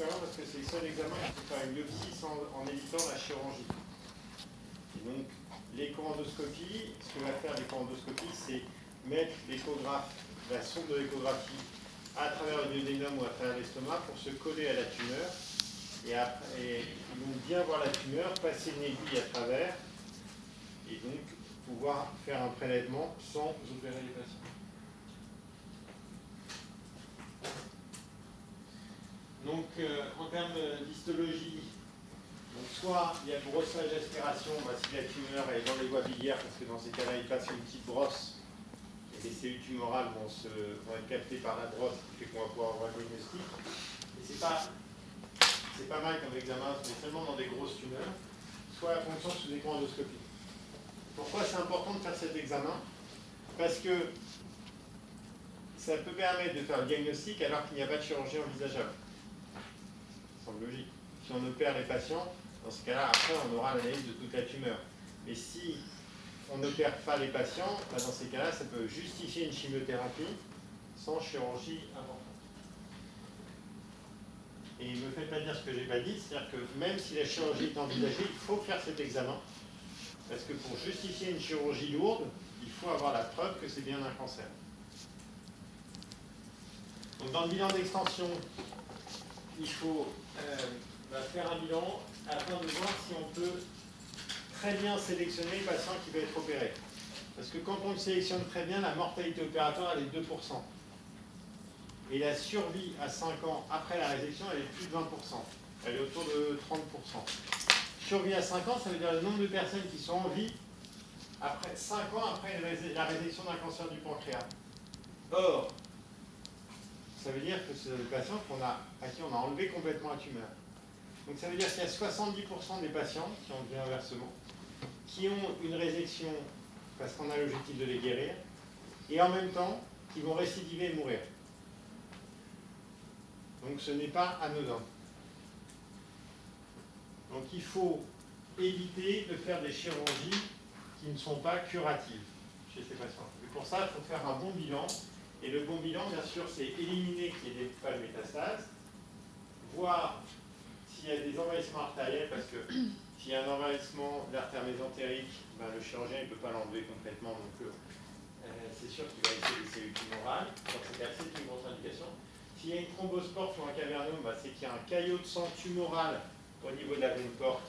expérience parce que c'est le seul examen qui peut faire une biopsie en évitant la chirurgie. Et donc, l'écho-endoscopie, ce que va faire l'écho-endoscopie, c'est mettre l'échographe, la sonde de l'échographie à travers le duodénum ou à travers l'estomac pour se coller à la tumeur et donc bien voir la tumeur, passer une aiguille à travers et donc pouvoir faire un prélèvement sans opérer les patients. Donc en termes d'histologie, soit il y a brossage, aspiration, si la tumeur est dans les voies biliaires, parce que dans ces cas-là, il passe une petite brosse et les cellules tumorales vont être captées par la brosse, qui fait qu'on va pouvoir avoir un diagnostic. Et c'est pas mal comme examen, mais seulement dans des grosses tumeurs, soit la fonction sous écho-endoscopie. Pourquoi c'est important de faire cet examen? Parce que ça peut permettre de faire le diagnostic alors qu'il n'y a pas de chirurgie envisageable. Ça semble logique. Si on opère les patients, dans ce cas-là, après, on aura l'analyse de toute la tumeur. Mais si on n'opère pas les patients, dans ces cas-là, ça peut justifier une chimiothérapie sans chirurgie importante. Et ne me faites pas dire ce que je n'ai pas dit, c'est-à-dire que même si la chirurgie est envisagée, il faut faire cet examen. Parce que pour justifier une chirurgie lourde, il faut avoir la preuve que c'est bien un cancer. Donc dans le bilan d'extension, il faut faire un bilan afin de voir si on peut très bien sélectionner le patient qui va être opéré. Parce que quand on le sélectionne très bien, la mortalité opératoire elle est 2%. Et la survie à 5 ans après la résection, elle est plus de 20%. Elle est autour de 30%. Survie à 5 ans, ça veut dire le nombre de personnes qui sont en vie après 5 ans après la résection d'un cancer du pancréas. Or, ça veut dire que c'est des patients à qui on a enlevé complètement la tumeur. Donc ça veut dire qu'il y a 70% des patients qui ont fait inversement, qui ont une résection parce qu'on a l'objectif de les guérir, et en même temps, qui vont récidiver et mourir. Donc ce n'est pas anodin. Donc il faut éviter de faire des chirurgies qui ne sont pas curatives chez ces patients. Et pour ça, il faut faire un bon bilan. Et le bon bilan, bien sûr, c'est éliminer qu'il n'y ait pas de métastases, voir s'il y a des envahissements artériels, parce que s'il y a un envahissement de l'artère mésentérique, le chirurgien ne peut pas l'enlever complètement, donc c'est sûr qu'il va laisser des cellules tumorales. Donc c'est une contre-indication. S'il y a une thrombose-porte ou un cavernome, c'est qu'il y a un caillot de sang tumoral au niveau de la veine porte,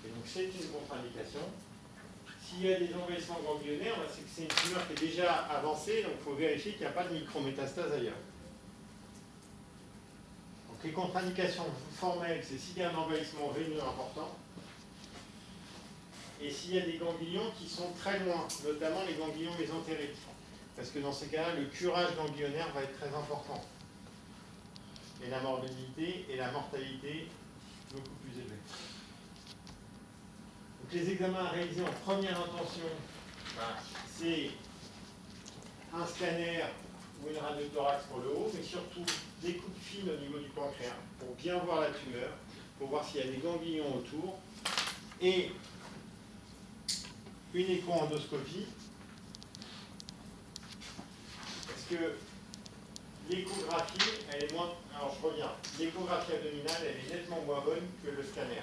et donc c'est une contre-indication. S'il y a des envahissements ganglionnaires, c'est que c'est une tumeur qui est déjà avancée, donc il faut vérifier qu'il n'y a pas de micrométastase ailleurs. Donc les contre-indications formelles, c'est s'il y a un envahissement veineux important, et s'il y a des ganglions qui sont très loin, notamment les ganglions mésentériques. Parce que dans ces cas-là, le curage ganglionnaire va être très important. Et la morbidité et la mortalité beaucoup plus élevées. Donc les examens à réaliser en première intention, c'est un scanner ou une radiothorax pour le haut, mais surtout des coupes fines au niveau du pancréas pour bien voir la tumeur, pour voir s'il y a des ganglions autour, et une écho-endoscopie, parce que l'échographie, elle est moins... Alors je reviens, l'échographie abdominale, elle est nettement moins bonne que le scanner.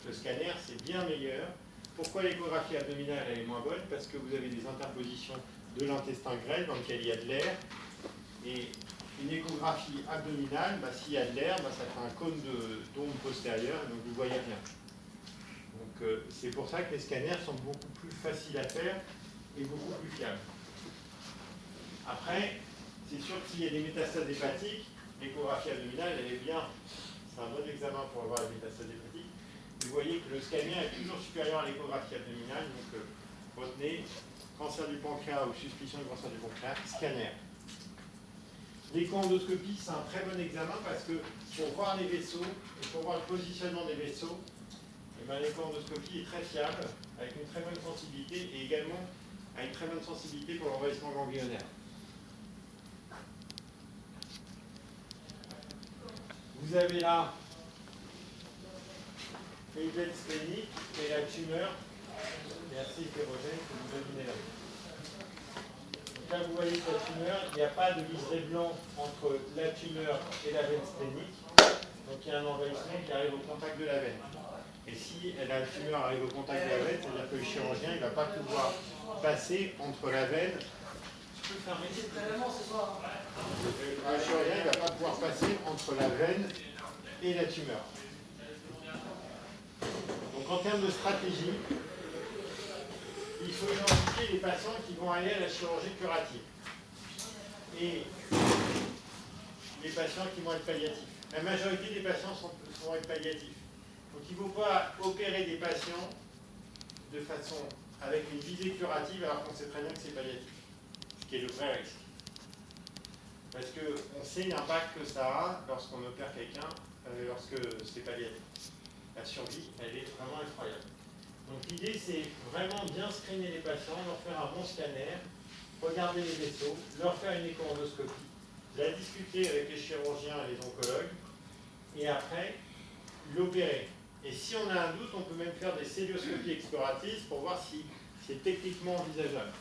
Le scanner, c'est bien meilleur. Pourquoi l'échographie abdominale elle est moins bonne? Parce que vous avez des interpositions de l'intestin grêle dans lequel il y a de l'air. Et une échographie abdominale, s'il y a de l'air, ça fait un cône d'onde postérieure, et donc vous ne voyez rien. Donc c'est pour ça que les scanners sont beaucoup plus faciles à faire et beaucoup plus fiables. Après, c'est sûr que s'il y a des métastases hépatiques, l'échographie abdominale, elle est bien. C'est un bon examen pour avoir les métastases hépatiques. Vous voyez que le scanner est toujours supérieur à l'échographie abdominale, donc retenez, cancer du pancréas ou suspicion de cancer du pancréas, scanner. L'écho-endoscopie, c'est un très bon examen parce que pour voir les vaisseaux et pour voir le positionnement des vaisseaux, l'écho-endoscopie est très fiable, avec une très bonne sensibilité et également avec une très bonne sensibilité pour l'envahissement ganglionnaire. Vous avez là une veine splénique et la tumeur est assez hétérogène que vous devinez là. Donc là, vous voyez que la tumeur, il n'y a pas de liseré blanc entre la tumeur et la veine splénique. Donc il y a un envahissement qui arrive au contact de la veine. Et si la tumeur arrive au contact de la veine, c'est-à-dire que le chirurgien ne va pas pouvoir passer entre la veine. Je peux fermer. Le chirurgien ne va pas pouvoir passer entre la veine et la tumeur. Donc en termes de stratégie, il faut identifier les patients qui vont aller à la chirurgie curative et les patients qui vont être palliatifs. La majorité des patients vont être palliatifs. Donc il ne faut pas opérer des patients de façon avec une visée curative alors qu'on sait très bien que c'est palliatif, ce qui est le vrai risque. Parce qu'on sait l'impact que ça a lorsqu'on opère quelqu'un, lorsque c'est palliatif. La survie, elle est vraiment incroyable. Donc l'idée, c'est vraiment bien screener les patients, leur faire un bon scanner, regarder les vaisseaux, leur faire une écho-endoscopie, la discuter avec les chirurgiens et les oncologues, et après, l'opérer. Et si on a un doute, on peut même faire des célioscopies exploratrices pour voir si c'est techniquement envisageable.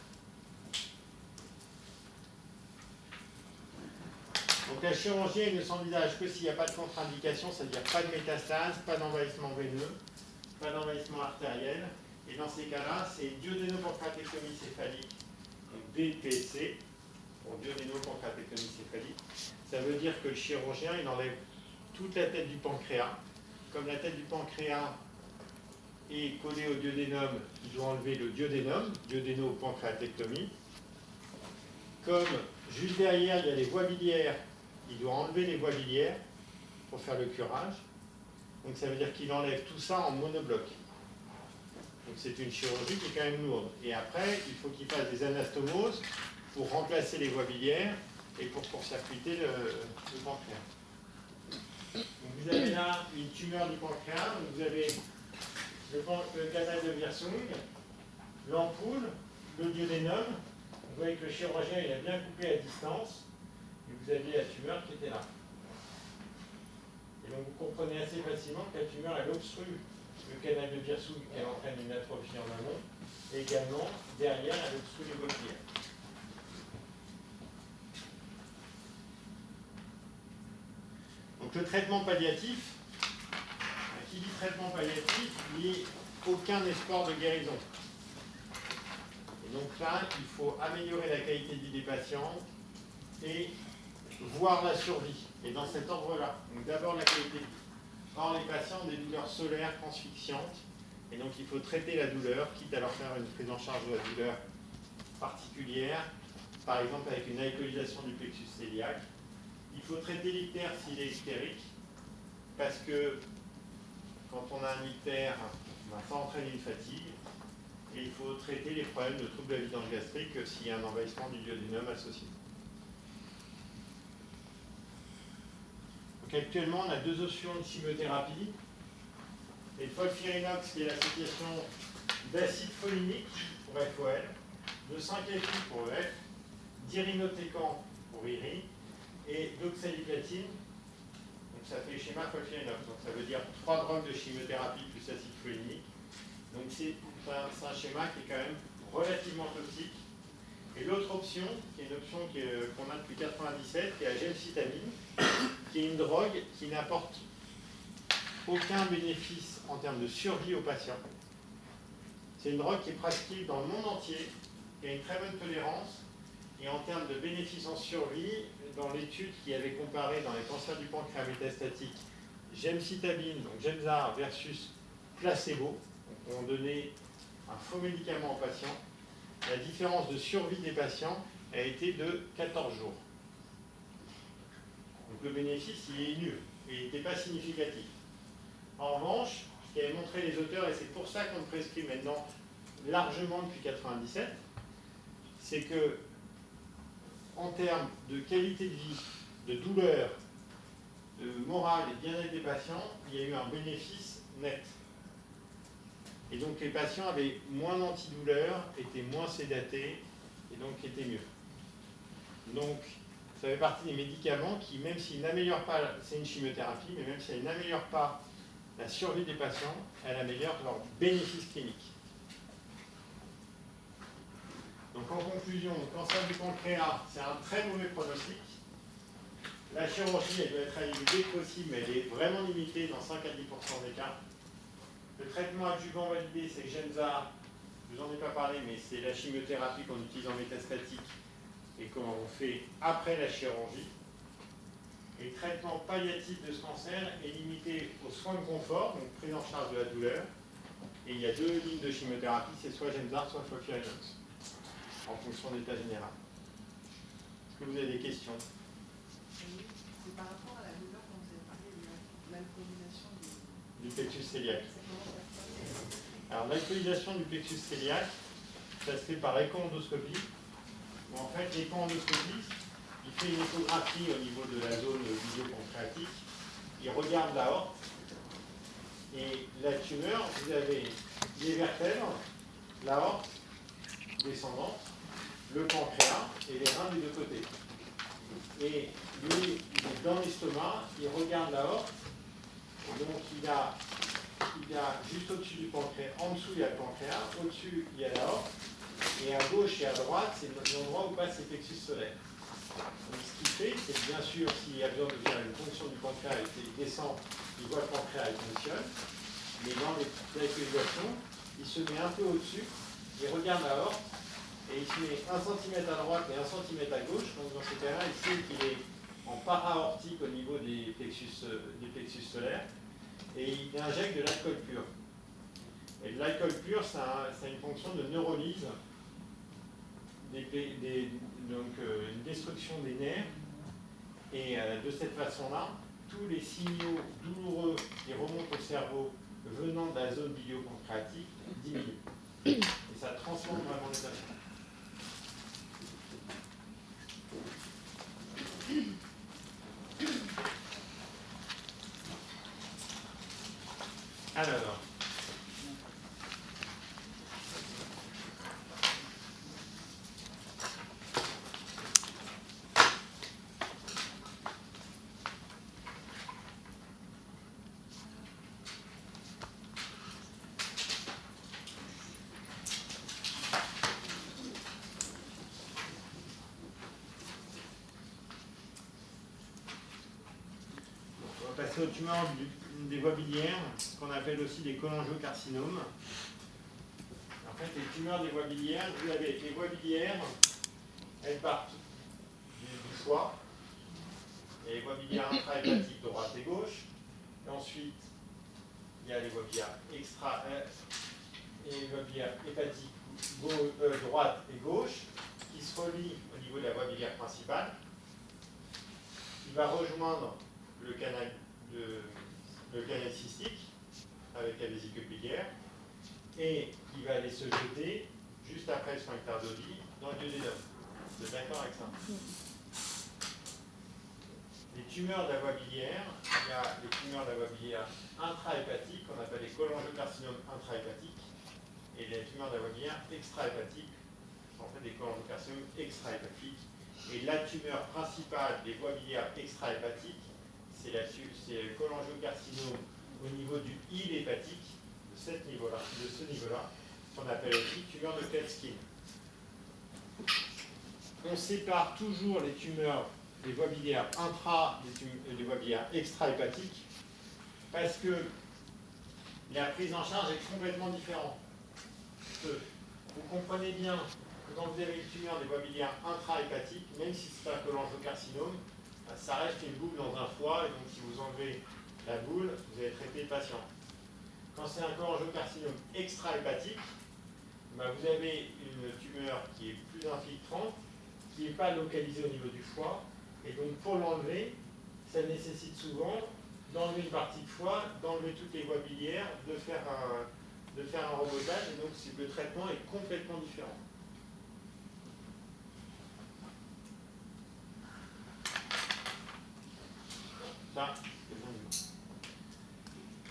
Donc la chirurgie, elle ne s'envisage que s'il n'y a pas de contre-indication, c'est-à-dire pas de métastase, pas d'envahissement veineux, pas d'envahissement artériel. Et dans ces cas-là, c'est duodénopancréatectomie céphalique, donc DPC, pour duodénopancréatectomie céphalique. Ça veut dire que le chirurgien, il enlève toute la tête du pancréas. Comme la tête du pancréas est collée au duodénum, il doit enlever le duodénum, duodénopancréatectomie. Comme juste derrière, il y a les voies biliaires, il doit enlever les voies biliaires pour faire le curage. Donc ça veut dire qu'il enlève tout ça en monobloc. Donc c'est une chirurgie qui est quand même lourde. Et après, il faut qu'il fasse des anastomoses pour remplacer les voies biliaires et pour court-circuiter le pancréas. Donc vous avez là une tumeur du pancréas, donc vous avez le canal de Wirsung, l'ampoule, le duodénum. Vous voyez que le chirurgien il a bien coupé à distance, et vous aviez la tumeur qui était là. Et donc vous comprenez assez facilement que la tumeur elle obstrue le canal de Wirsung et elle entraîne une atrophie en amont, et également derrière elle obstrue les voies biliaires. Donc le traitement palliatif, qui dit traitement palliatif, il n'y a aucun espoir de guérison. Et donc là, il faut améliorer la qualité de vie des patients et voir la survie. Et dans cet ordre-là, donc d'abord la qualité de vie. Or, les patients ont des douleurs solaires transfixiantes, et donc il faut traiter la douleur, quitte à leur faire une prise en charge de la douleur particulière, par exemple avec une alcoolisation du plexus cœliaque. Il faut traiter l'ictère s'il est ictérique, parce que quand on a un ictère, ça entraîne une fatigue, et il faut traiter les problèmes de troubles de la vidange gastrique s'il y a un envahissement du duodénum associé. Donc actuellement, on a deux options de chimiothérapie. Et le folfirinox, qui est l'association d'acide folinique pour FOL, de 5-FU pour EF, d'irinotecan pour IRI, et d'oxaliplatine. Donc ça fait le schéma folfirinox. Donc ça veut dire 3 drogues de chimiothérapie plus acide folinique. Donc c'est un schéma qui est quand même relativement toxique. Et l'autre option, qui est une option qu'on a depuis 1997, qui est la gemcitabine, qui est une drogue qui n'apporte aucun bénéfice en termes de survie aux patients. C'est une drogue qui est prescrite dans le monde entier, qui a une très bonne tolérance, et en termes de bénéfices en survie, dans l'étude qui avait comparé dans les cancers du pancréas métastatique, gemcitabine, donc Gemzar versus placebo, donc on donnait un faux médicament aux patients, la différence de survie des patients a été de 14 jours. Donc le bénéfice, il est nul, et il n'était pas significatif. En revanche, ce qu'avaient montré les auteurs, et c'est pour ça qu'on le prescrit maintenant largement depuis 1997, c'est que en termes de qualité de vie, de douleur, de morale et de bien-être des patients, il y a eu un bénéfice net. Et donc les patients avaient moins d'antidouleurs, étaient moins sédatés, et donc étaient mieux. Donc ça fait partie des médicaments qui, même s'ils n'améliorent pas, c'est une chimiothérapie, mais même si elle n'améliore pas la survie des patients, elle améliore leur bénéfice clinique. Donc en conclusion, le cancer du pancréas, c'est un très mauvais pronostic. La chirurgie, elle doit être réalisée dès que possible, mais elle est vraiment limitée dans 5 à 10% des cas. Le traitement adjuvant validé, c'est Gemza. Je vous en ai pas parlé, mais c'est la chimiothérapie qu'on utilise en métastatique et qu'on fait après la chirurgie. Et le traitement palliatif de ce cancer est limité aux soins de confort, donc prise en charge de la douleur. Et il y a 2 lignes de chimiothérapie, c'est soit Gemzar, soit FOLFIRINOX, en fonction de l'état général. Est-ce que vous avez des questions? Oui, c'est par rapport à la douleur dont vous avez parlé de l'alcoolisation du plexus cœliaque. Alors l'alcoolisation du plexus cœliaque, ça se fait par écho-endoscopie. En fait, l'écho-endoscopie, il fait une échographie au niveau de la zone vidéopancréatique, il regarde l'aorte, et la tumeur, vous avez les vertèbres, l'aorte descendante, le pancréas et les reins des deux côtés. Et lui, il est dans l'estomac, il regarde l'aorte, et donc il a juste au-dessus du pancréas, en dessous il y a le pancréas, au-dessus il y a l'aorte, et à gauche et à droite, c'est l'endroit où passe les plexus solaires. Donc ce qu'il fait, c'est que bien sûr, s'il y a besoin de faire une fonction du pancréas, il descend, il voit le pancréas, il fonctionne, mais dans les alcoolisations, il se met un peu au-dessus, il regarde l'aorte, et il se met 1 cm à droite et 1 cm à gauche, donc dans ces cas-là, il sait qu'il est en para-aortique au niveau des plexus solaires, et il injecte de l'alcool pur. Et l'alcool pur, ça a une fonction de neurolyse, donc une destruction des nerfs, et de cette façon-là, tous les signaux douloureux qui remontent au cerveau venant de la zone biliopancréatique diminuent. Et ça transforme vraiment les patients. Alors, on va passer aux tumeurs des voies biliaires, qu'on appelle aussi des cholangiocarcinomes. En fait, les tumeurs des voies biliaires, vous avez les voies biliaires, elles partent du foie, et les voies biliaires intra-hépatiques droite et gauche, et ensuite il y a les voies biliaires et les voies biliaires hépatiques droite et gauche, qui se relient au niveau de la voie biliaire principale. Il va rejoindre le canal cystique avec la vésicule biliaire, et il va aller se jeter juste après le sphincter d'Oddi dans le duodénum. Vous êtes d'accord avec ça? Les tumeurs de la voie biliaire, il y a les tumeurs de la voie biliaire intrahépatique, qu'on appelle les cholangiocarcinomes intrahépatiques, et les tumeurs de la voie biliaire extrahépatiques, en fait des cholangiocarcinomes extrahépatiques. Et la tumeur principale des voies biliaires extrahépatiques, c'est le cholangiocarcinome au niveau du hile hépatique, de ce niveau-là, qu'on appelle aussi tumeur de Klatskin. On sépare toujours les tumeurs des voies biliaires des voies biliaires extrahépatiques, parce que la prise en charge est complètement différente. Vous comprenez bien que quand vous avez une tumeur des voies biliaires intrahépatiques, même si c'est un cholangiocarcinome, ça reste une boule dans un foie, et donc si vous enlevez la boule, vous allez traiter le patient. Quand c'est un cholangiocarcinome extrahépatique, vous avez une tumeur qui est plus infiltrante, qui n'est pas localisée au niveau du foie, et donc pour l'enlever, ça nécessite souvent d'enlever une partie de foie, d'enlever toutes les voies biliaires, de faire un rembotage, et donc le traitement est complètement différent.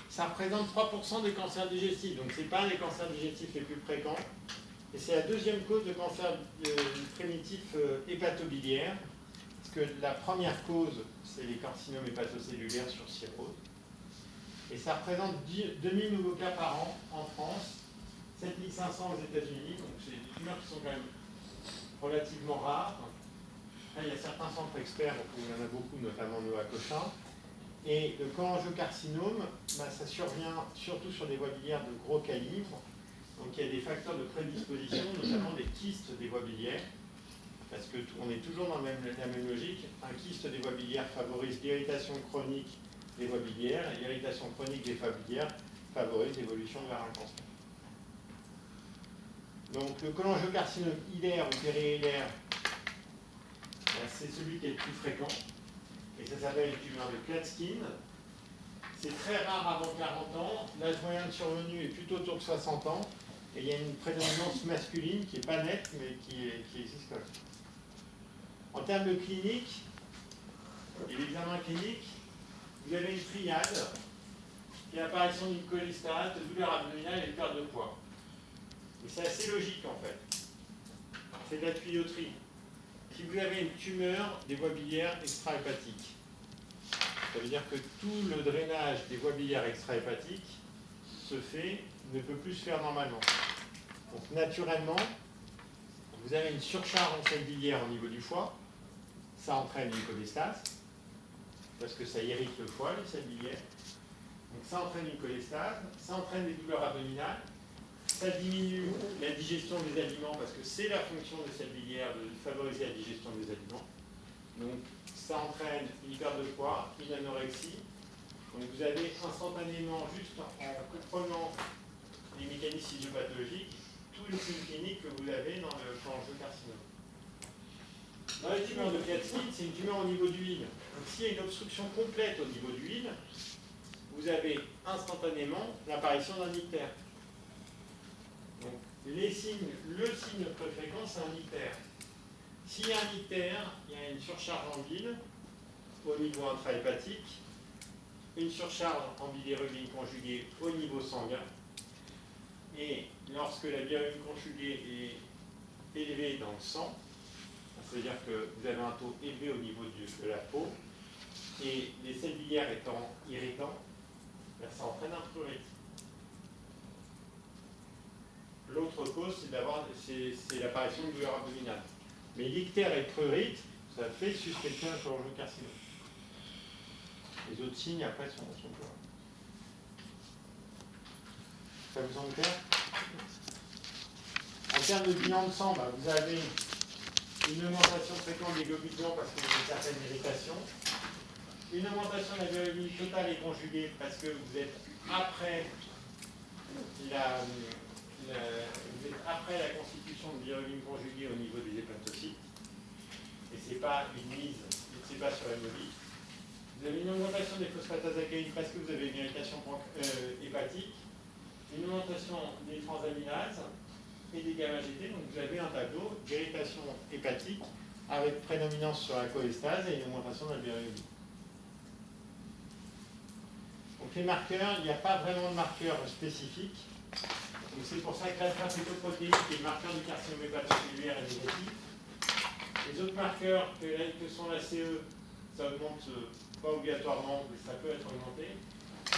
Ça représente 3% des cancers digestifs, donc ce n'est pas un des cancers digestifs les plus fréquents. Et c'est la deuxième cause de cancer primitif hépatobiliaire, parce que la première cause, c'est les carcinomes hépatocellulaires sur cirrhose. Et ça représente 2000 nouveaux cas par an en France, 7500 aux États-Unis, donc c'est des tumeurs qui sont quand même relativement rares. Là, il y a certains centres experts, donc il y en a beaucoup, notamment nous à Cochin. Et le cholangiocarcinome, ça survient surtout sur des voies biliaires de gros calibre. Donc il y a des facteurs de prédisposition, notamment des kystes des voies biliaires. Parce qu'on est toujours dans la même logique. Un kyste des voies biliaires favorise l'irritation chronique des voies biliaires, et l'irritation chronique des voies biliaires favorise l'évolution vers un cancer. Donc le cholangiocarcinome hilaire ou périhilaire, c'est celui qui est le plus fréquent, et ça s'appelle une tumeur de Klatskin. C'est très rare avant 40 ans, l'âge moyen de survenue est plutôt autour de 60 ans, et il y a une prédominance masculine qui n'est pas nette, mais qui existe quand même. En termes de clinique, et l'examen clinique, vous avez une triade, qui est l'apparition d'une cholestase, de douleur abdominale et de perte de poids. Et c'est assez logique en fait. C'est de la tuyauterie. Si vous avez une tumeur des voies biliaires extra-hépatiques, ça veut dire que tout le drainage des voies biliaires extra-hépatiques ne peut plus se faire normalement. Donc naturellement, vous avez une surcharge en sels biliaires au niveau du foie, ça entraîne une cholestase, parce que ça irrite le foie, les sels biliaires. Donc ça entraîne une cholestase, ça entraîne des douleurs abdominales, ça diminue la digestion des aliments, parce que c'est la fonction des sels biliaires de favoriser la digestion des aliments. Donc ça entraîne une perte de poids, une anorexie. Donc vous avez instantanément, juste en comprenant les mécanismes physiopathologiques, tous les signes cliniques que vous avez dans le cholangiocarcinome. Dans les tumeurs de Klatskin, c'est une tumeur au niveau du hile. Donc s'il y a une obstruction complète au niveau du hile, vous avez instantanément l'apparition d'un ictère. Donc le signe le plus fréquent, c'est un ictère. S'il y a un ictère, il y a une surcharge en bile au niveau intrahépatique, une surcharge en bilirubine conjuguée au niveau sanguin, et lorsque la bilirubine conjuguée est élevée dans le sang, c'est-à-dire que vous avez un taux élevé au niveau de la peau, et les sels biliaires étant irritants, ça entraîne un prurite. L'autre cause, c'est l'apparition de douleur abdominale. Mais l'ictère et le prurite, ça fait suspecter un cholangiocarcinome. Les autres signes, après, sont plus rares. Ça vous semble clair? En termes de bilan de sang, vous avez une augmentation fréquente des globules blancs parce qu'il y a une certaine irritation. Une augmentation de la bilirubine totale et conjuguée parce que vous êtes après la constitution de bilirubine conjuguée au niveau des hépatocytes. Et ce n'est pas une mise, ce n'est pas sur hémolyse. Vous avez une augmentation des phosphatases alcaline parce que vous avez une irritation hépatique, une augmentation des transaminases et des gamma-GT. Donc vous avez un tableau d'irritation hépatique avec prédominance sur la cholestase et une augmentation de la bilirubine. Donc les marqueurs, il n'y a pas vraiment de marqueurs spécifiques. Donc c'est pour ça que l'alpha-fétoprotéine, qui est le marqueur du carcinome hépatocellulaire, est négatif. Les autres marqueurs que sont la CE, ça augmente pas obligatoirement, mais ça peut être augmenté.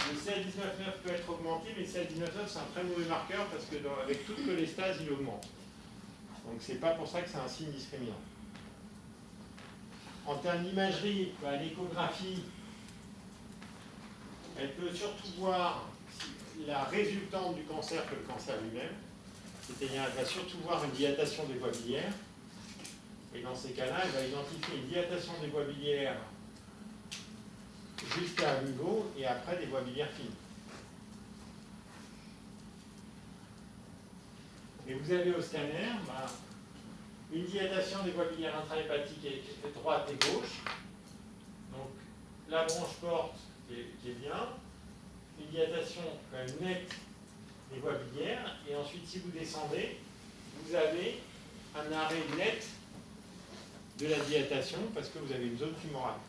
Le CA19-9 peut être augmenté, mais le CA19-9 c'est un très mauvais marqueur parce que avec toute cholestase, il augmente. Donc c'est pas pour ça que c'est un signe discriminant. En termes d'imagerie, l'échographie, elle peut surtout voir la résultante du cancer que le cancer lui-même. C'est-à-dire qu'elle va surtout voir une dilatation des voies biliaires. Et dans ces cas-là, elle va identifier une dilatation des voies biliaires jusqu'à un niveau et après des voies biliaires fines. Et vous avez au scanner une dilatation des voies biliaires intrahépatiques droite et gauche. Donc la branche porte qui est bien, une dilatation quand même nette des voies biliaires, et ensuite si vous descendez, vous avez un arrêt net de la dilatation parce que vous avez une zone tumorale.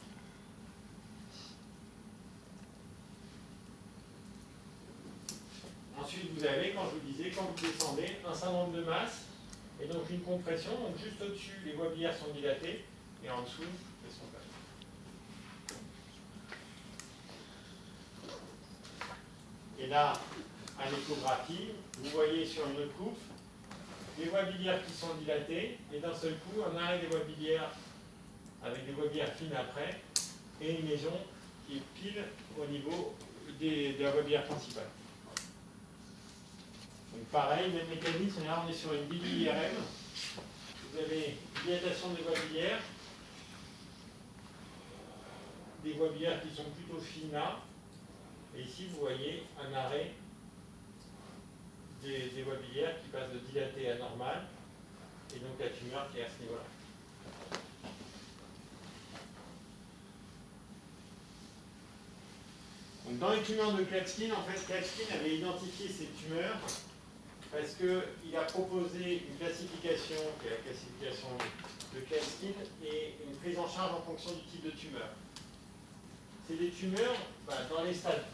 Ensuite, vous avez, quand je vous disais, quand vous descendez, un syndrome de masse et donc une compression. Donc juste au-dessus, les voies biliaires sont dilatées et en dessous, elles sont pas. Et là, à l'échographie, vous voyez sur une coupe les voies biliaires qui sont dilatées et d'un seul coup, un arrêt des voies biliaires avec des voies biliaires fines après, et une lésion qui est pile au niveau de la voie biliaire principale. Donc pareil, même mécanisme, là on est sur une BBIRM. Vous avez dilatation des voies biliaires, des voies biliaires qui sont plutôt fines là, et ici vous voyez un arrêt des voies biliaires qui passent de dilaté à normal, et donc la tumeur qui est à ce niveau-là. Donc dans les tumeurs de Klatskin, en fait, Klatskin avait identifié ces tumeurs parce qu'il a proposé une classification, qui est la classification de Klatskin, et une prise en charge en fonction du type de tumeur. C'est des tumeurs, dans les stades.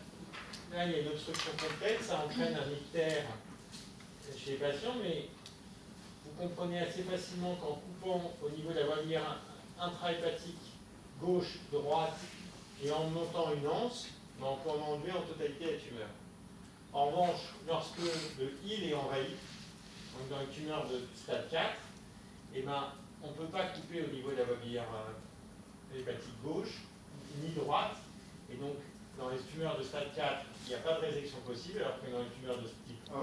Là, il y a une obstruction complète, ça entraîne un ictère chez les patients, mais vous comprenez assez facilement qu'en coupant au niveau de la voie biliaire intrahépatique, gauche, droite, et en montant une anse, on peut en enlever en totalité la tumeur. En revanche, lorsque le IL est envahi, donc dans les tumeurs de stade 4, on ne peut pas couper au niveau de la voie biliaire hépatique gauche, ni droite, et donc dans les tumeurs de stade 4, il n'y a pas de résection possible, alors que dans les tumeurs de type 1,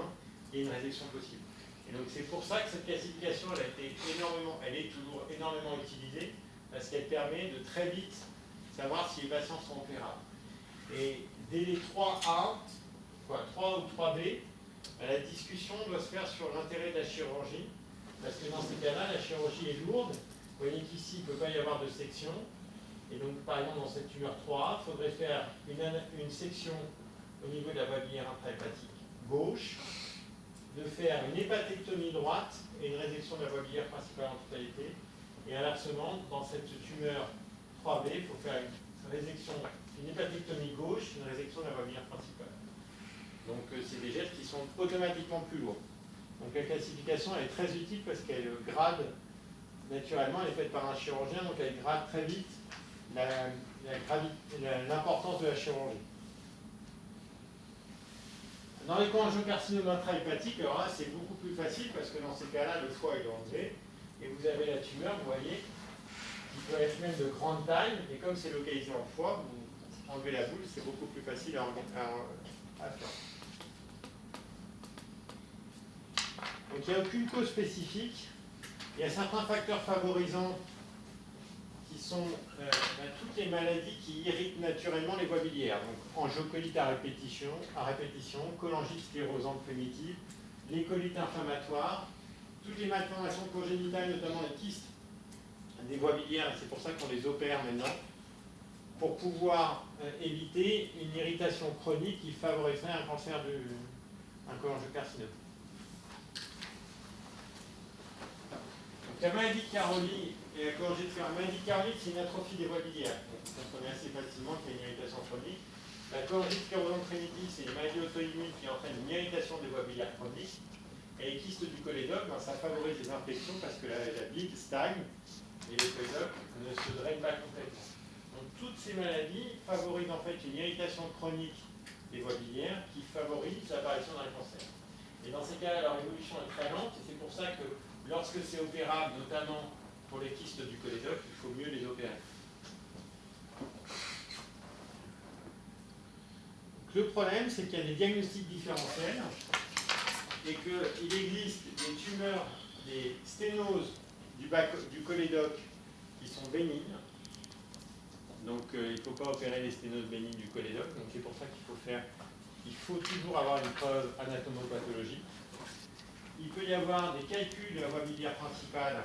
il y a une résection possible. Et donc c'est pour ça que cette classification, elle est toujours énormément utilisée, parce qu'elle permet de très vite savoir si les patients sont opérables. Et dès les 3A, 3 ou 3B, la discussion doit se faire sur l'intérêt de la chirurgie, parce que dans ces cas-là, la chirurgie est lourde. Vous voyez qu'ici, il ne peut pas y avoir de section. Et donc, par exemple, dans cette tumeur 3A, il faudrait faire une section au niveau de la voie biliaire intrahépatique gauche, de faire une hépatectomie droite et une résection de la voie biliaire principale en totalité. Et inversement, dans cette tumeur 3B, il faut faire une hépatectomie gauche, une résection de la voie biliaire principale. Donc c'est des gestes qui sont automatiquement plus lourds. Donc la classification elle est très utile parce qu'elle grade, naturellement, elle est faite par un chirurgien, donc elle grade très vite l'importance de la chirurgie. Dans les cholangiocarcinomes intrahépatique, alors là c'est beaucoup plus facile parce que dans ces cas-là, le foie est enlevé et vous avez la tumeur, vous voyez, qui peut être même de grande taille, et comme c'est localisé en foie, vous enlevez la boule, c'est beaucoup plus facile à faire. Donc il n'y a aucune cause spécifique. Il y a certains facteurs favorisants qui sont toutes les maladies qui irritent naturellement les voies biliaires. Donc angiocolite à répétition, cholangite sclérosante primitive, les colites inflammatoires, toutes les malformations congénitales, notamment les kystes des voies biliaires, et c'est pour ça qu'on les opère maintenant, pour pouvoir éviter une irritation chronique qui favoriserait un cancer un cholangiocarcinome. La maladie de Caroli et la cholangite la maladie de Caroli, c'est une atrophie des voies biliaires. Vous comprenez assez facilement qu'il y a une irritation chronique. La cholangite sclérosante primitive, c'est une maladie auto-immune qui entraîne une irritation des voies biliaires chroniques. Et les kystes du cholédoque, ça favorise les infections parce que la bile stagne et le cholédoque ne se draine pas complètement. Donc toutes ces maladies favorisent en fait une irritation chronique des voies biliaires qui favorise l'apparition d'un cancer. Et dans ces cas-là, leur évolution est très lente et c'est pour ça que lorsque c'est opérable, notamment pour les kystes du cholédoque, il faut mieux les opérer. Donc, le problème, c'est qu'il y a des diagnostics différentiels et qu'il existe des tumeurs, des sténoses du cholédoque qui sont bénignes. Donc il ne faut pas opérer les sténoses bénignes du cholédoque. Donc c'est pour ça qu'il faut toujours avoir une preuve anatomopathologique. Il peut y avoir des calculs de la voie biliaire principale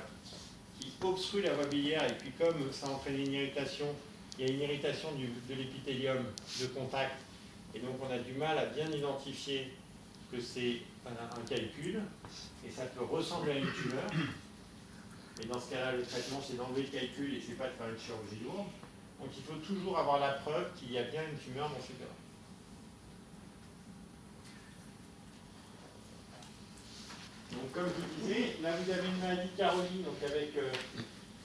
qui obstruent la voie biliaire et puis comme ça entraîne une irritation, il y a une irritation de l'épithélium de contact et donc on a du mal à bien identifier que c'est un calcul et ça peut ressembler à une tumeur. Et dans ce cas-là, le traitement c'est d'enlever le calcul et c'est pas de faire une chirurgie lourde. Donc il faut toujours avoir la preuve qu'il y a bien une tumeur dans ce cas-là. Donc comme je vous disais, là vous avez une maladie de Caroli, donc avec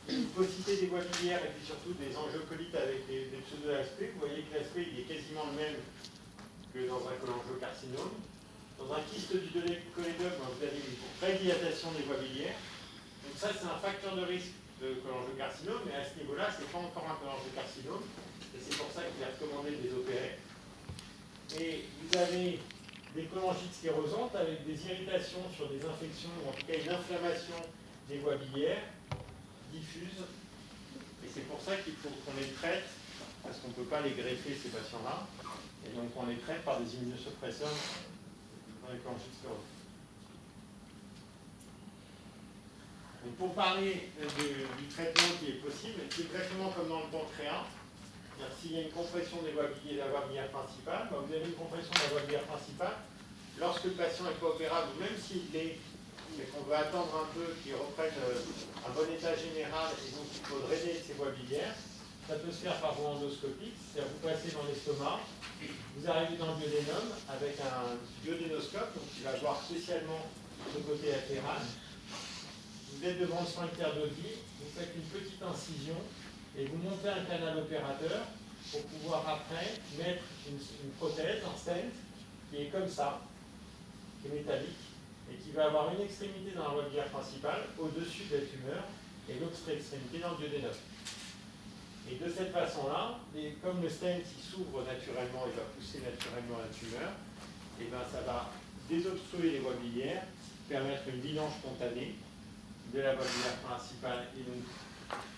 une paucité des voies biliaires et puis surtout des angiocolites avec des pseudo-ASP. Vous voyez que l'ASP il est quasiment le même que dans un cholangiocarcinome. Dans un kyste du cholédoque, vous avez une prédilatation des voies biliaires. Donc ça c'est un facteur de risque de cholangiocarcinome, mais à ce niveau-là, ce n'est pas encore un cholangiocarcinome, et c'est pour ça qu'il est recommandé de les opérer. Et vous avez des cholangites sclérosantes avec des irritations sur des infections, ou en tout cas une inflammation des voies biliaires diffuse. Et c'est pour ça qu'il faut qu'on les traite, parce qu'on ne peut pas les greffer, ces patients-là. Et donc on les traite par des immunosuppresseurs dans les cholangites sclérosées. Donc pour parler du traitement qui est possible, c'est exactement comme dans le pancréas. S'il y a une compression des voies biliaires, de la voie biliaire principale, vous avez une compression de la voie biliaire principale. Lorsque le patient n'est pas opérable, ou même s'il l'est, mais qu'on veut attendre un peu qu'il reprenne un bon état général, et donc il faut drainer ses voies biliaires, ça peut se faire par voie endoscopique, c'est-à-dire vous passez dans l'estomac, vous arrivez dans le duodénum avec un duodénoscope, donc qui va voir spécialement le côté latéral. Vous êtes devant le sphincter d'Oddi, vous faites une petite incision et vous montez un canal opérateur pour pouvoir après mettre une prothèse, un stent, qui est comme ça, qui est métallique, et qui va avoir une extrémité dans la voie biliaire principale, au-dessus de la tumeur, et l'autre extrémité dans le duodénum. Et de cette façon-là, comme le stent s'ouvre naturellement et va pousser naturellement la tumeur, et ben ça va désobstruer les voies biliaires, permettre une vidange spontanée de la voie biliaire principale et donc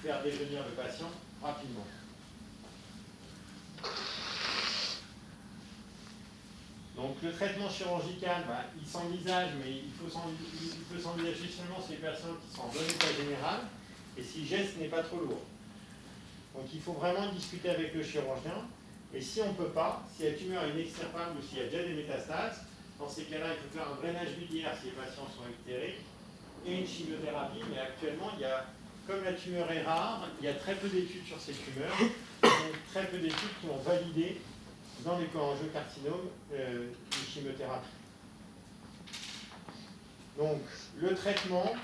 faire dévenir le patient rapidement. Donc le traitement chirurgical, il s'envisage, mais il peut s'envisager seulement sur les personnes qui sont en bon état général et si le geste n'est pas trop lourd. Donc il faut vraiment discuter avec le chirurgien. Et si on ne peut pas, si la tumeur est inextirpable ou s'il y a déjà des métastases, dans ces cas-là, il faut faire un drainage biliaire si les patients sont ictériques et une chimiothérapie. Mais actuellement, comme la tumeur est rare, il y a très peu d'études sur ces tumeurs, donc très peu d'études qui ont validé dans les cholangiocarcinomes une chimiothérapie. Donc le traitement,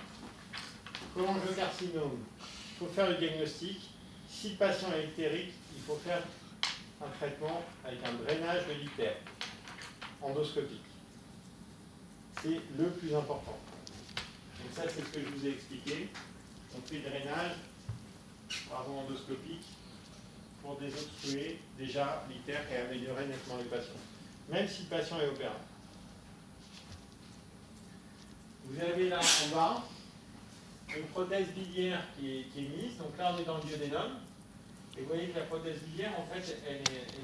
cholangiocarcinome, il faut faire le diagnostic. Si le patient est ictérique, il faut faire un traitement avec un drainage de l'ictère endoscopique. C'est le plus important. Donc ça, c'est ce que je vous ai expliqué. On fait le drainage par voie endoscopique pour désobstruer déjà l'ictère et améliorer nettement les patients, même si le patient est opérable. Vous avez là en bas une prothèse biliaire qui est mise. Donc là, on est dans le duodénum. Et vous voyez que la prothèse biliaire, en fait, elle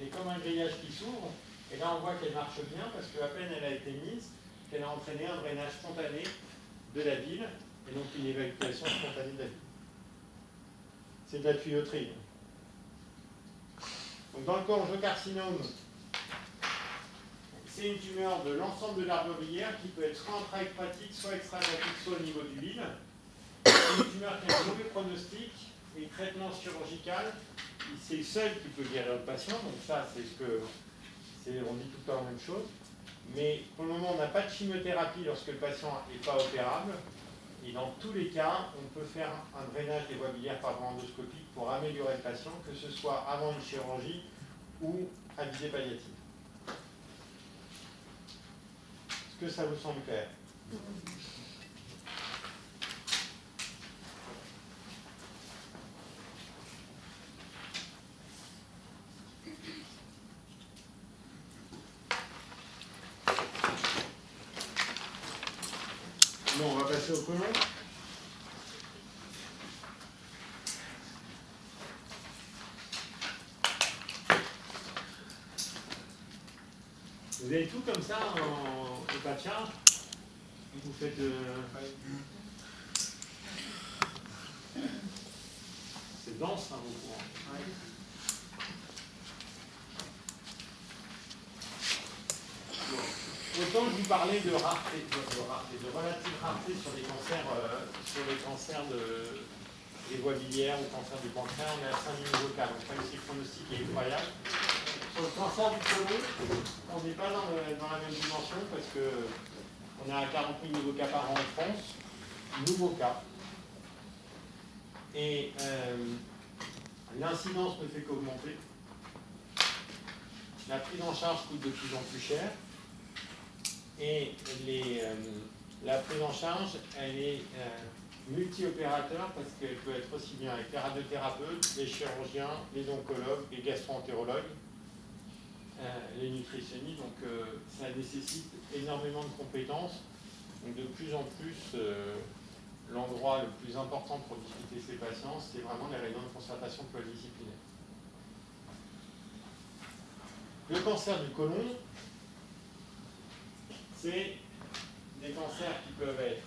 est comme un grillage qui s'ouvre. Et là, on voit qu'elle marche bien parce qu'à peine elle a été mise, qu'elle a entraîné un drainage spontané de la bile et donc une évacuation spontanée de la bile. C'est de la tuyauterie. Donc dans le cholangiocarcinome, c'est une tumeur de l'ensemble de l'arbre biliaire qui peut être soit intra-hépatique, soit extra-hépatique, soit au niveau du bile. C'est une tumeur qui a un mauvais pronostic et le traitement chirurgical, c'est le seul qui peut guérir le patient. Donc ça, on dit tout le temps la même chose. Mais pour le moment, on n'a pas de chimiothérapie lorsque le patient n'est pas opérable. Et dans tous les cas, on peut faire un drainage des voies biliaires par voie endoscopique pour améliorer le patient, que ce soit avant une chirurgie ou à visée palliative. Est-ce que ça vous semble clair ? Bon, on va passer au côlon. Vous avez tout comme ça en hépatia. Vous faites. C'est dense, hein, vos courants. Autant je vous parlais de rareté, de relative rareté sur les cancers des voies biliaires ou cancer du pancréas, on est à 5000 nouveaux cas. Donc même si le pronostic est incroyable. Sur le cancer du côlon, on n'est pas dans la même dimension parce qu'on est à 40 000 nouveaux cas par an en France. Nouveaux cas. Et l'incidence ne fait qu'augmenter. La prise en charge coûte de plus en plus cher. Et la prise en charge, elle est multi-opérateur parce qu'elle peut être aussi bien avec les radiothérapeutes, les chirurgiens, les oncologues, les gastro-entérologues, les nutritionnistes. Donc ça nécessite énormément de compétences. Donc de plus en plus, l'endroit le plus important pour discuter ces patients, c'est vraiment les réunions de concertation pluridisciplinaire. Le cancer du côlon, c'est des cancers qui peuvent être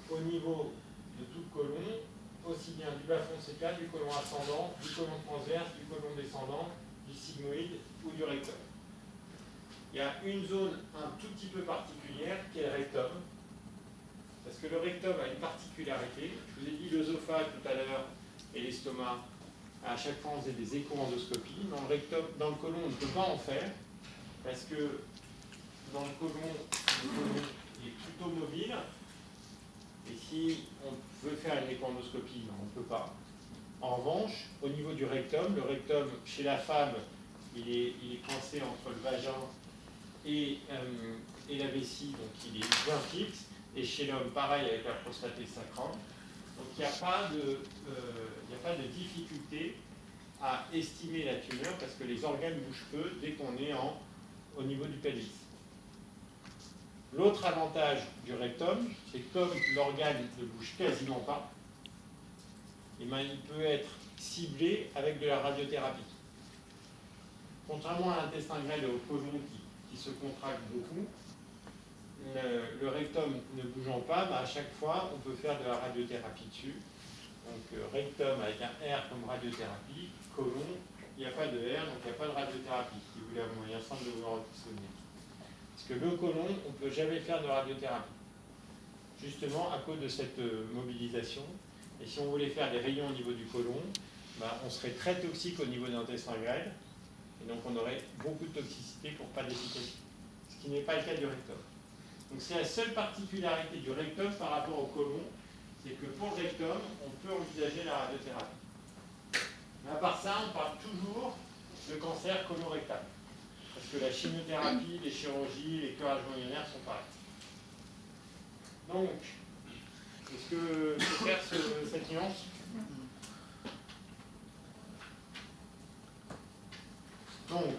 au niveau de tout le côlon, aussi bien du bas foncécal, du côlon ascendant, du côlon transverse, du côlon descendant, du sigmoïde ou du rectum. Il y a une zone un tout petit peu particulière qui est le rectum, parce que le rectum a une particularité. Je vous ai dit l'œsophage tout à l'heure et l'estomac, à chaque fois on faisait des écho-endoscopies. Dans le rectum, dans le côlon, on ne peut pas en faire, parce que dans le côlon est plutôt mobile. Et si on veut faire une écho-endoscopie, on ne peut pas. En revanche, au niveau du rectum, le rectum, chez la femme, il est coincé entre le vagin et la vessie, donc il est bien fixe. Et chez l'homme, pareil avec la prostatée sacrale. Donc il n'y a pas de difficulté à estimer la tumeur parce que les organes bougent peu dès qu'on est au niveau du pelvis. L'autre avantage du rectum, c'est que comme l'organe ne bouge quasiment pas, eh bien, il peut être ciblé avec de la radiothérapie. Contrairement à l'intestin grêle et au côlon qui se contracte beaucoup, le rectum ne bougeant pas, à chaque fois, on peut faire de la radiothérapie dessus. Donc rectum avec un R comme radiothérapie, côlon, il n'y a pas de R, donc il n'y a pas de radiothérapie, si vous voulez un moyen simple de vous en souvenir. Parce que le côlon, on ne peut jamais faire de radiothérapie, justement à cause de cette mobilisation. Et si on voulait faire des rayons au niveau du côlon, on serait très toxique au niveau de l'intestin grêle, et donc on aurait beaucoup de toxicité pour pas d'efficacité, ce qui n'est pas le cas du rectum. Donc c'est la seule particularité du rectum par rapport au côlon, c'est que pour le rectum, on peut envisager la radiothérapie. Mais à part ça, on parle toujours de cancer colorectal. Parce que la chimiothérapie, les chirurgies, les curages embryonnaires sont pareils. Donc, est-ce que c'est clair cette nuance? Donc,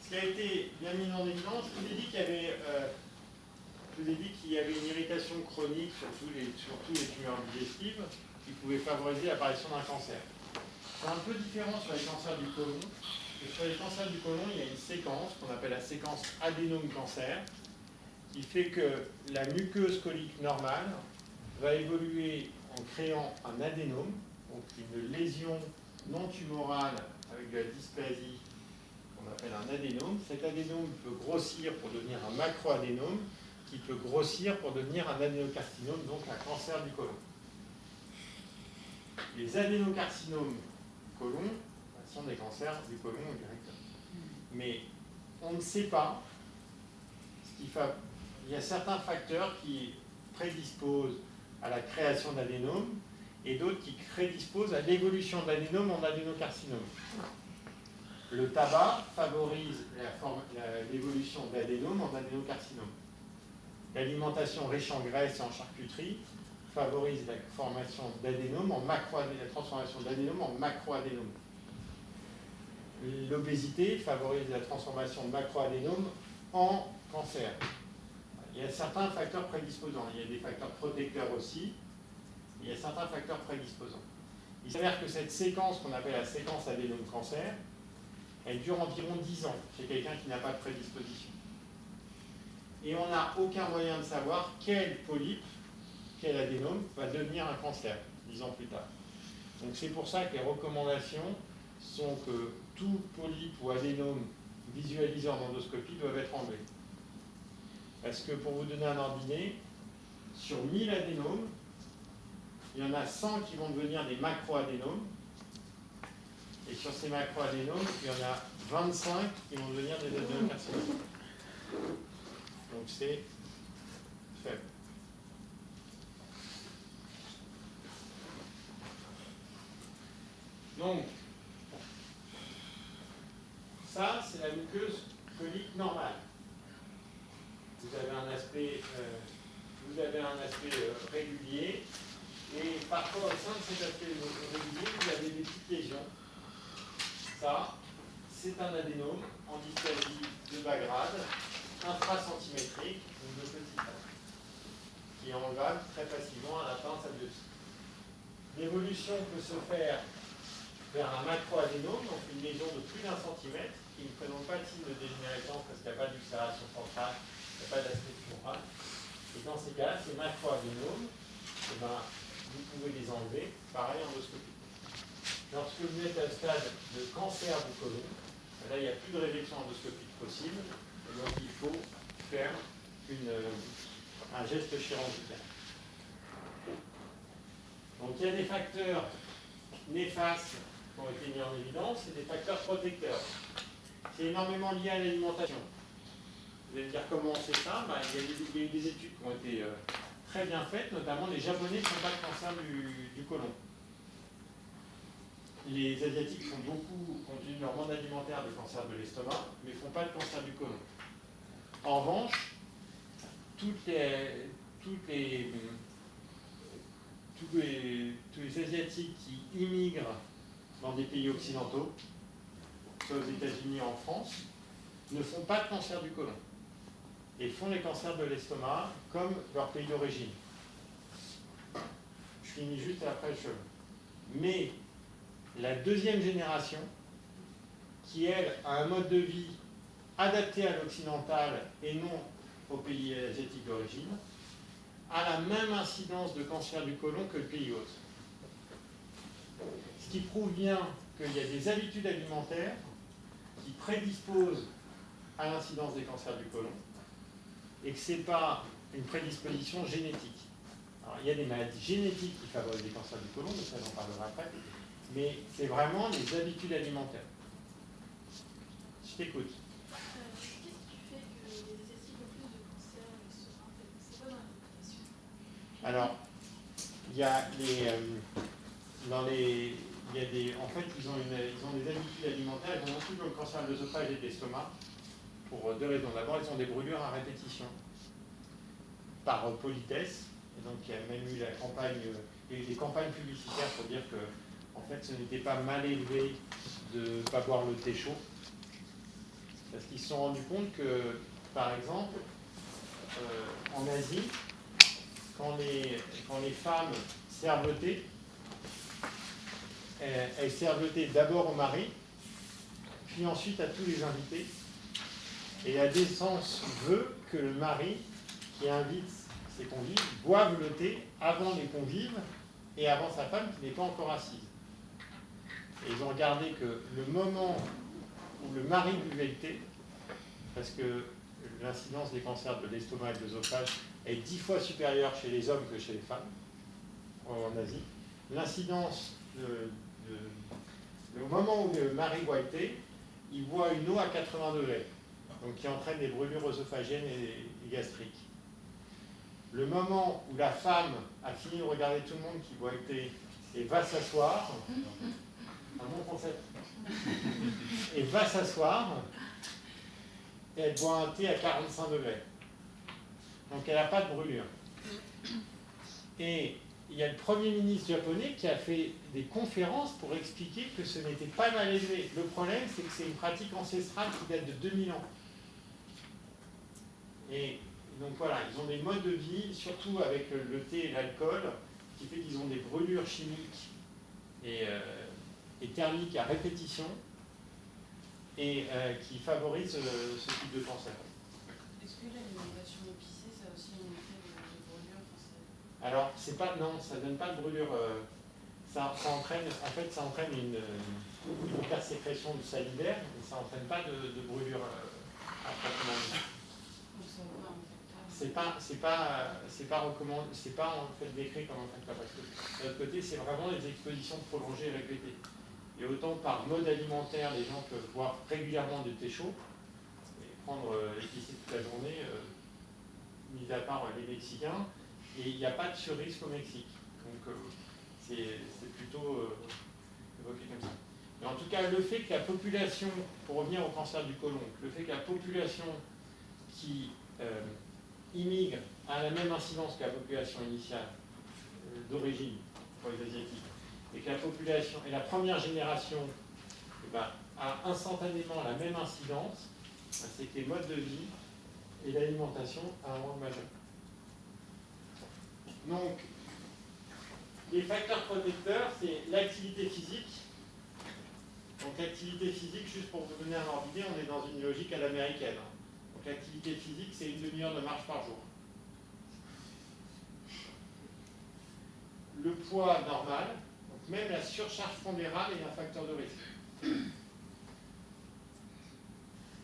ce qui a été bien mis en évidence, je vous ai dit qu'il y avait une irritation chronique sur tous les tumeurs digestives qui pouvaient favoriser l'apparition d'un cancer. C'est un peu différent sur les cancers du côlon. Et sur les cancers du côlon, il y a une séquence qu'on appelle la séquence adénome-cancer qui fait que la muqueuse colique normale va évoluer en créant un adénome, donc une lésion non tumorale avec de la dysplasie qu'on appelle un adénome. Cet adénome peut grossir pour devenir un macroadénome qui peut grossir pour devenir un adénocarcinome, donc un cancer du côlon. Les adénocarcinomes du côlon sont des cancers du côlon ou du rectum. Mais on ne sait pas ce qui fait. Il y a certains facteurs qui prédisposent à la création d'adénomes et d'autres qui prédisposent à l'évolution d'adénome en adénocarcinome. Le tabac favorise l'évolution d'adénome en adénocarcinome. L'alimentation riche en graisse et en charcuterie favorise la formation d'adénome en macroadénome, la transformation d'adénome en macroadénome. L'obésité favorise la transformation de macroadénome en cancer. Il y a certains facteurs prédisposants. Il y a des facteurs protecteurs aussi. Il y a certains facteurs prédisposants. Il s'avère que cette séquence qu'on appelle la séquence adénome-cancer, elle dure environ 10 ans chez quelqu'un qui n'a pas de prédisposition. Et on n'a aucun moyen de savoir quel polype, quel adénome va devenir un cancer 10 ans plus tard. Donc c'est pour ça que les recommandations sont que tout polype ou adénome visualisé en endoscopie doivent être enlevés. Parce que pour vous donner un ordre d'idée, sur 1000 adénomes, il y en a 100 qui vont devenir des macroadénomes. Et sur ces macroadénomes, il y en a 25 qui vont devenir des adénocarcinomes. Donc c'est faible. Donc, ça, c'est la muqueuse colique normale. Vous avez un aspect vous avez un aspect régulier, et parfois au sein de cet aspect régulier, vous avez des petites lésions. Ça, c'est un adénome en dysplasie de bas grade, infracentimétrique, donc de petit a, qui enlève très facilement à la fin de sa biopsie. L'évolution peut se faire vers un macroadénome, donc une lésion de plus d'1 centimètre, qui ne présente pas de signe de dégénérescence parce qu'il n'y a pas d'ulcération centrale, il n'y a pas d'aspect tumoral. Et dans ces cas-là, ces macroadénomes, eh ben, vous pouvez les enlever, pareil endoscopie. Lorsque vous êtes à un stade de cancer du côlon, là il n'y a plus de résection endoscopique possible, et donc il faut faire un geste chirurgical. Donc il y a des facteurs néfastes qui ont été mis en évidence et des facteurs protecteurs. C'est énormément lié à l'alimentation. Vous allez me dire comment on sait ça? Il y a eu des études qui ont été très bien faites, notamment les Japonais ne font pas de cancer du côlon. Les Asiatiques font beaucoup, compte tenu de leur monde alimentaire, de cancer de l'estomac, mais ne font pas de cancer du côlon. En revanche, tous les Asiatiques qui immigrent dans des pays occidentaux, soit aux États-Unis ou en France, ne font pas de cancer du côlon et font les cancers de l'estomac comme leur pays d'origine. Je finis juste après le cheveu. Mais la deuxième génération, qui elle a un mode de vie adapté à l'occidental et non au pays asiatique d'origine, a la même incidence de cancer du côlon que le pays hôte. Ce qui prouve bien qu'il y a des habitudes alimentaires qui prédisposent à l'incidence des cancers du côlon et que ce n'est pas une prédisposition génétique. Alors, il y a des maladies génétiques qui favorisent les cancers du côlon, mais ça j'en parlerai après, mais c'est vraiment les habitudes alimentaires. Je t'écoute. Qu'est-ce qui fait que les Asiatiques ont plus de cancer c'est quoi dans la population? Alors, il y a en fait, ils ont des habitudes alimentaires, ils ont aussi le cancer de l'œsophage et de l'estomac, pour deux raisons. D'abord, ils ont des brûlures à répétition, par politesse, et donc il y a même eu des campagnes publicitaires pour dire que, en fait, ce n'était pas mal élevé de ne pas boire le thé chaud, parce qu'ils se sont rendus compte que, par exemple, en Asie, quand les femmes servent le thé, elles servent le thé d'abord au mari, puis ensuite à tous les invités. Et la décence veut que le mari, qui invite ses convives, boive le thé avant les convives et avant sa femme qui n'est pas encore assise. Et ils ont regardé que le moment où le mari buvait le thé, parce que l'incidence des cancers de l'estomac et de l'œsophage est 10 fois supérieure chez les hommes que chez les femmes en Asie, l'incidence au moment où le mari boit le thé, il boit une eau à 80 degrés, donc qui entraîne des brûlures œsophagiennes et gastriques. Le moment où la femme a fini de regarder tout le monde qui boit le thé et va s'asseoir, un bon concept, et va s'asseoir, et elle boit un thé à 45 degrés. Donc elle n'a pas de brûlure. Et il y a le Premier ministre japonais qui a fait des conférences pour expliquer que ce n'était pas mal élevé. Le problème, c'est que c'est une pratique ancestrale qui date de 2000 ans. Et donc voilà, ils ont des modes de vie, surtout avec le thé et l'alcool, qui fait qu'ils ont des brûlures chimiques et thermiques à répétition, et qui favorisent ce type de cancer. Est-ce que l'alimentation épicée, ça a aussi un effet de brûlure? Alors, non, ça ne donne pas de brûlure. Ça entraîne une hypersécrétion de salivaire, mais ça n'entraîne pas de brûlure à proprement dit. C'est pas recommandé, c'est pas en fait décrit comme un facteur, parce que de l'autre côté, c'est vraiment les expositions prolongées et répétées. Et autant par mode alimentaire, les gens peuvent boire régulièrement du thé chaud et prendre l'épicé toute la journée, mis à part les Mexicains, et il n'y a pas de sur-risque au Mexique. Donc c'est plutôt évoqué comme ça. Mais en tout cas, le fait que la population, pour revenir au cancer du côlon, le fait que la population qui immigrent à la même incidence que la population initiale d'origine pour les Asiatiques, et que la population et la première génération eh ben, a instantanément la même incidence, c'est que les modes de vie et l'alimentation a un rôle majeur. Donc, les facteurs protecteurs, c'est l'activité physique. Donc l'activité physique, juste pour vous donner un ordre d'idée, on est dans une logique à l'américaine. Donc l'activité physique, c'est une demi-heure de marche par jour. Le poids normal, donc même la surcharge pondérale est un facteur de risque.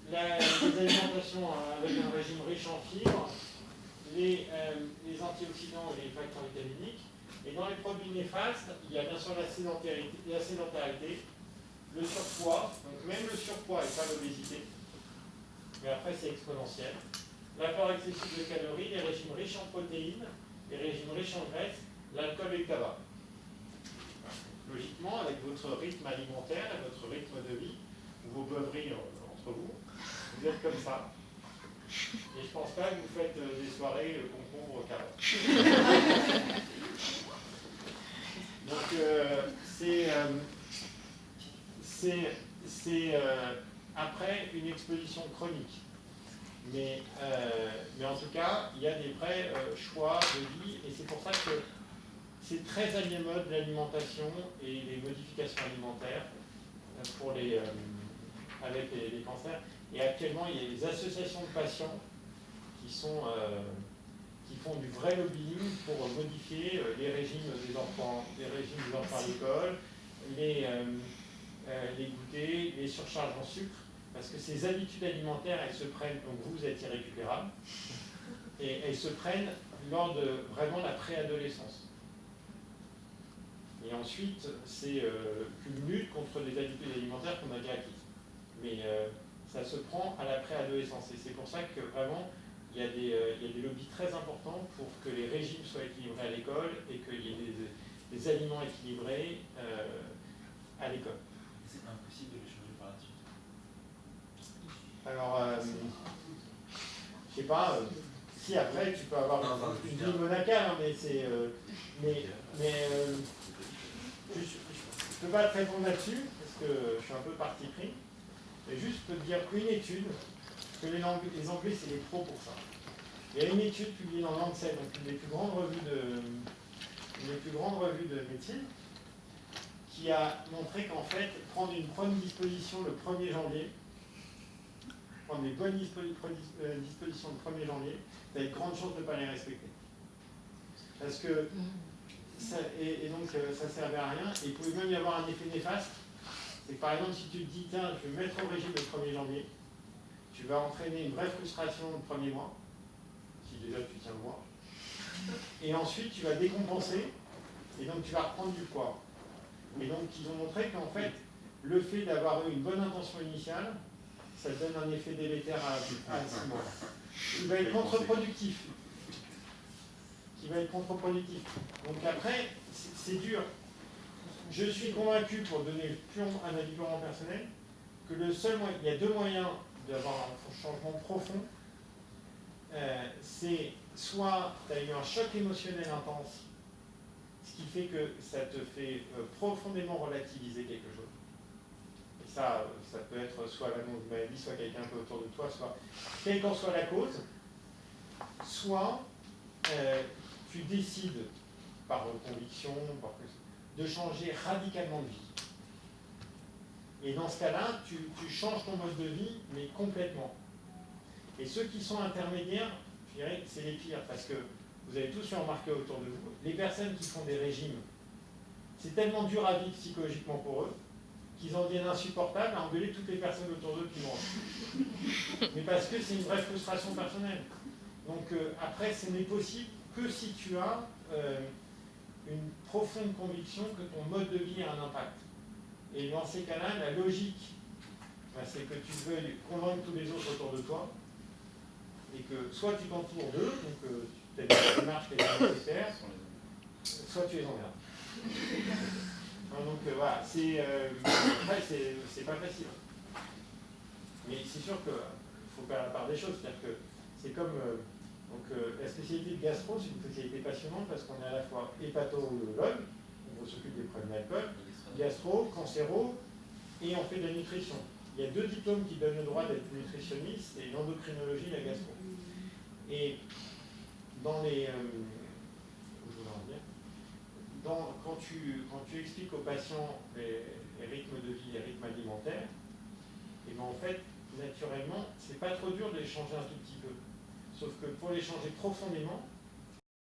Les alimentations avec un régime riche en fibres, les antioxydants et les facteurs vitaminiques. Et dans les produits néfastes, il y a bien sûr la sédentarité, le surpoids, donc même le surpoids et pas l'obésité, mais après c'est exponentiel. L'apport excessif de calories, les régimes riches en protéines, les régimes riches en graisses, l'alcool et le tabac. Logiquement, avec votre rythme alimentaire et votre rythme de vie, ou vos beuveries entre vous, vous êtes comme ça. Et je ne pense pas que vous faites des soirées concombre carottes. Donc c'est après une exposition chronique. Mais en tout cas, il y a des vrais choix de vie, et c'est pour ça que c'est très à la mode l'alimentation et les modifications alimentaires pour avec les cancers. Et actuellement, il y a des associations de patients qui font du vrai lobbying pour modifier les régimes des enfants à l'école, les goûters, les surcharges en sucre, parce que ces habitudes alimentaires, elles se prennent, donc vous êtes irrécupérable, et elles se prennent lors de vraiment la préadolescence. Et ensuite, c'est une lutte contre les habitudes alimentaires qu'on a déjà acquises. Mais ça se prend à la préadolescence. Et c'est pour ça que vraiment, il y a des lobbies très importants pour que les régimes soient équilibrés à l'école et qu'il y ait des aliments équilibrés à l'école. C'est impossible de les changer par la suite. Alors, je sais pas, si après tu peux avoir une vie monacale, hein, mais c'est. Je ne peux pas être très bon là-dessus, parce que je suis un peu parti pris, mais juste peux te dire qu'une étude, que les Anglais c'est les pros pour ça. Il y a une étude publiée dans Lancet, donc une des plus grandes revues de médecine, qui a montré qu'en fait, prendre une bonne disposition le 1er janvier, prendre des bonnes dispositions le 1er janvier, tu as de grandes chances de ne pas les respecter. Parce que donc ça ne servait à rien, et il pouvait même y avoir un effet néfaste. C'est que par exemple, si tu te dis, tiens, je vais me mettre au régime le 1er janvier, tu vas entraîner une vraie frustration le premier mois, si déjà tu tiens le mois, et ensuite tu vas décompenser, et donc tu vas reprendre du poids. Et donc ils ont montré qu'en fait, le fait d'avoir eu une bonne intention initiale, ça donne un effet délétère à 6 mois. Il va être contre-productif. Donc après, c'est dur. Je suis convaincu, pour donner un avis purement personnel, que le seul moyen, il y a deux moyens d'avoir un changement profond. C'est soit tu as eu un choc émotionnel intense, ce qui fait que ça te fait profondément relativiser quelque chose. Et ça peut être soit l'annonce de maladie, soit quelqu'un un peu autour de toi, soit quelle qu'en soit la cause, soit tu décides par conviction, de changer radicalement de vie. Et dans ce cas-là, tu changes ton mode de vie, mais complètement. Et ceux qui sont intermédiaires, je dirais que c'est les pires, parce que vous avez tous remarqué autour de vous, les personnes qui font des régimes, c'est tellement dur à vivre psychologiquement pour eux, qu'ils en deviennent insupportables à engueuler toutes les personnes autour d'eux qui mangent. Mais parce que c'est une vraie frustration personnelle. Donc après, ce n'est possible que si tu as une profonde conviction que ton mode de vie a un impact. Et dans ces cas-là, la logique, c'est que tu veuilles convaincre tous les autres autour de toi, et que soit tu t'entoures d'eux, donc tu as des démarches qui sont nécessaires, soit tu les emmerdes. Donc voilà, après c'est pas facile. Mais c'est sûr qu'il faut faire la part des choses, c'est-à-dire que c'est comme Donc la spécialité de gastro, c'est une spécialité passionnante parce qu'on est à la fois hépatologue, on s'occupe des problèmes d'alcool, gastro, cancéro, et on fait de la nutrition. Il y a 2 diplômes qui donnent le droit d'être nutritionniste, c'est l'endocrinologie et la gastro. Et dans les... où je voulais en venir, quand tu expliques aux patients les rythmes de vie, les rythmes alimentaires, et bien en fait, naturellement, c'est pas trop dur de les changer un tout petit peu. Sauf que pour les changer profondément,